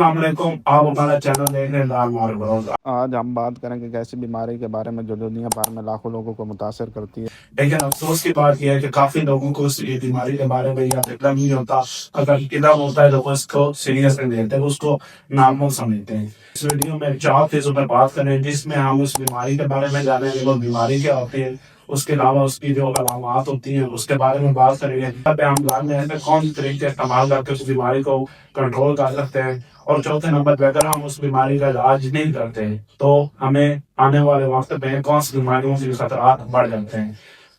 अस्सलामुअलैकुम, आप हमारा चैनल देख रहे हैं लाल मार ब्लॉग। आज हम बात करेंगे एक ऐसी बीमारी के बारे में जो दुनिया भर में लाखों लोगों को मुतासर करती है। लेकिन अफसोस की बात यह है कि काफी लोगों को इस बीमारी के बारे में या इल्म नहीं होता। अगर इल्म होता है तो वो इसको सीरियस नहीं लेते, वो उसको नॉर्मल समझते हैं। इस वीडियो में 4 चीजों पर बात करें जिसमें हम उस बीमारी के बारे में जानेंगे, वो बीमारी क्या होती है, उसके अलावा उसकी जो अलामत होती हैं उसके बारे में बात करेंगे। यहाँ पे हम जान रहे हैं कौन से तरीके इस्तेमाल करके उस बीमारी को कंट्रोल कर सकते हैं। और चौथे नंबर पे अगर हम उस बीमारी का इलाज नहीं करते तो हमें आने वाले वक्त में कौन सी बीमारियों के खतरा बढ़ जाते हैं।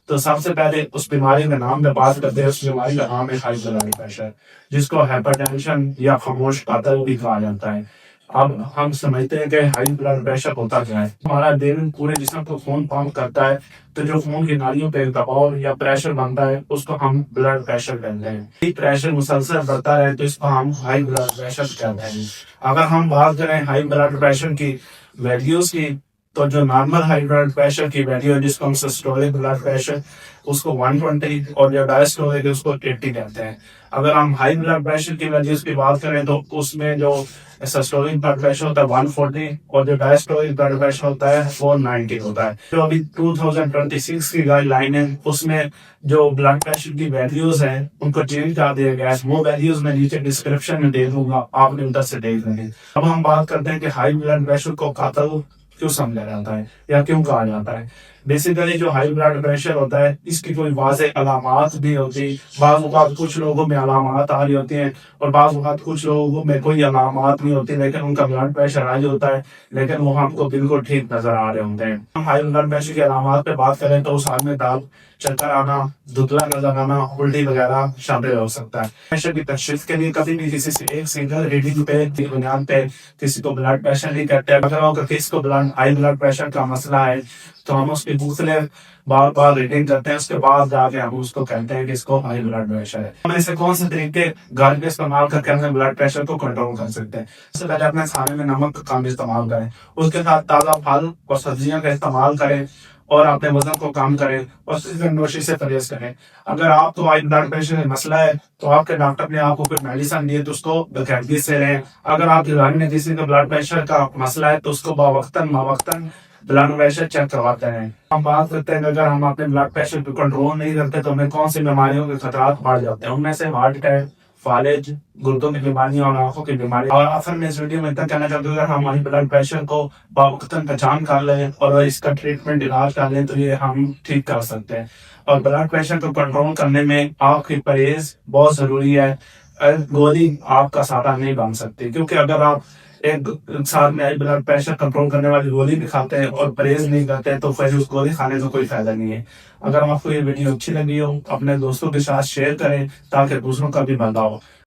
तो सबसे पहले उस बीमारी के नाम पे बात करते हैं। उस बीमारी का नाम है हाई ब्लड प्रेशर, जिसको हाइपरटेंशन या खामोश कातर भी कहा जाता है। अब हम समझते हैं कि हाई ब्लड प्रेशर होता क्या है। हमारा दिल पूरे जिस्म को खून पंप करता है, तो जो खून की नालियों पे दबाव या प्रेशर बनता है उसको हम ब्लड प्रेशर कहते हैं। ये प्रेशर मुसलसल बढ़ता है तो इसको हम हाई ब्लड प्रेशर कहते हैं। अगर हम बात करें हाई ब्लड प्रेशर की वैल्यूज की, तो जो नॉर्मल हाई ब्लड प्रेशर की वैल्यू है जिसको हम सिस्टोलिक ब्लड प्रेशर उसको 120 और जो डायस्टोलिक है उसको 80 कहते हैं। अगर हम हाई ब्लड प्रेशर की वैल्यूज की बात करें तो उसमें जो सिस्टोलिक ब्लड प्रेशर होता है 140 और जो डायस्टोलिक ब्लड प्रेशर होता है वो 90 होता है। जो अभी 2026 की गाइडलाइन है उसमें जो ब्लड प्रेशर की वैल्यूज हैं उनको चेंज कर दिया गया है। वो वैल्यूज मैं नीचे डिस्क्रिप्शन में दे दूंगा, आपने उधर से देख लेंगे। अब हम बात करते हैं कि हाई ब्लड प्रेशर को कातिल क्यों समझा जाता है या क्यों कहा जाता है। बेसिकली जो हाई ब्लड प्रेशर होता है इसकी कोई वाज़ेह अलामत नहीं होती। बाज़ औक़ात कुछ लोगों में अलामत आ रही होती हैं और बाज़ औक़ात कुछ लोगों में कोई अलामत नहीं होती, लेकिन उनका ब्लड प्रेशर हाई होता है, लेकिन वो हमको बिल्कुल ठीक नजर आ रहे होते हैं। हम हाई ब्लड प्रेशर की अलामत पे बात करें तो उस हाल में दाल, चक्कर आना, धुंधला नजर आना, उल्टी वगैरह शामिल हो सकता है। प्रेशर की तशख़ीस के लिए कभी भी किसी से एक सिंगल रीडिंग पे की बुनियाद पे किसी को ब्लड प्रेशर नहीं करते। अगर किसी को हाई ब्लड प्रेशर का मसला है तो हम उसकी दूसरे बार बार रीडिंग करते हैं, उसके बाद जाके हम उसको कहते हैं कि इसको हाई ब्लड प्रेशर है। हम ऐसे कौन से तरीके घर पे इस्तेमाल करके अपने ब्लड प्रेशर को कंट्रोल कर सकते हैं। सबसे पहले अपने खाने में नमक का कम इस्तेमाल करें, उसके साथ ताज़ा फल और सब्जियां का इस्तेमाल करें और अपने वजन को कम करें और सिगरेट नोशी से परहेज करें। अगर आपको हाई ब्लड प्रेशर का मसला है तो आपके डॉक्टर ने आपको कुछ मेडिसिन दी है तो उसको बाकायदगी से लें। अगर आपके घर में किसी का ब्लड प्रेशर का मसला है तो उसको बावक्तन ब्लड प्रेशर चेक करवाते हैं। हम बात करते हैं अगर हम अपने ब्लड प्रेशर को कंट्रोल नहीं करते तो हमें कौन सी बीमारियों के खतरा बढ़ जाते हैं। उनमें से हार्ट अटैक, फालिज, गुर्दों की बीमारियां और आंखों की बीमारी। और आखिर में इस वीडियो में इतना कहना चाहते हैं अगर हमारी ब्लड प्रेशर को बावक्तन पहचान कर लें और इसका ट्रीटमेंट इलाज कर लें तो ये हम ठीक कर सकते हैं। और ब्लड प्रेशर को कंट्रोल करने में आपकी परहेज बहुत जरूरी है। गोली आपका साथी नहीं बन सकती, क्योंकि अगर आप एक साथ में ब्लड प्रेशर कंट्रोल करने वाली गोली भी खाते हैं और परहेज नहीं करते हैं तो फिर उस गोली खाने का कोई फायदा नहीं है। अगर आपको ये वीडियो अच्छी लगी हो अपने दोस्तों के साथ शेयर करें ताकि दूसरों का भी भला हो।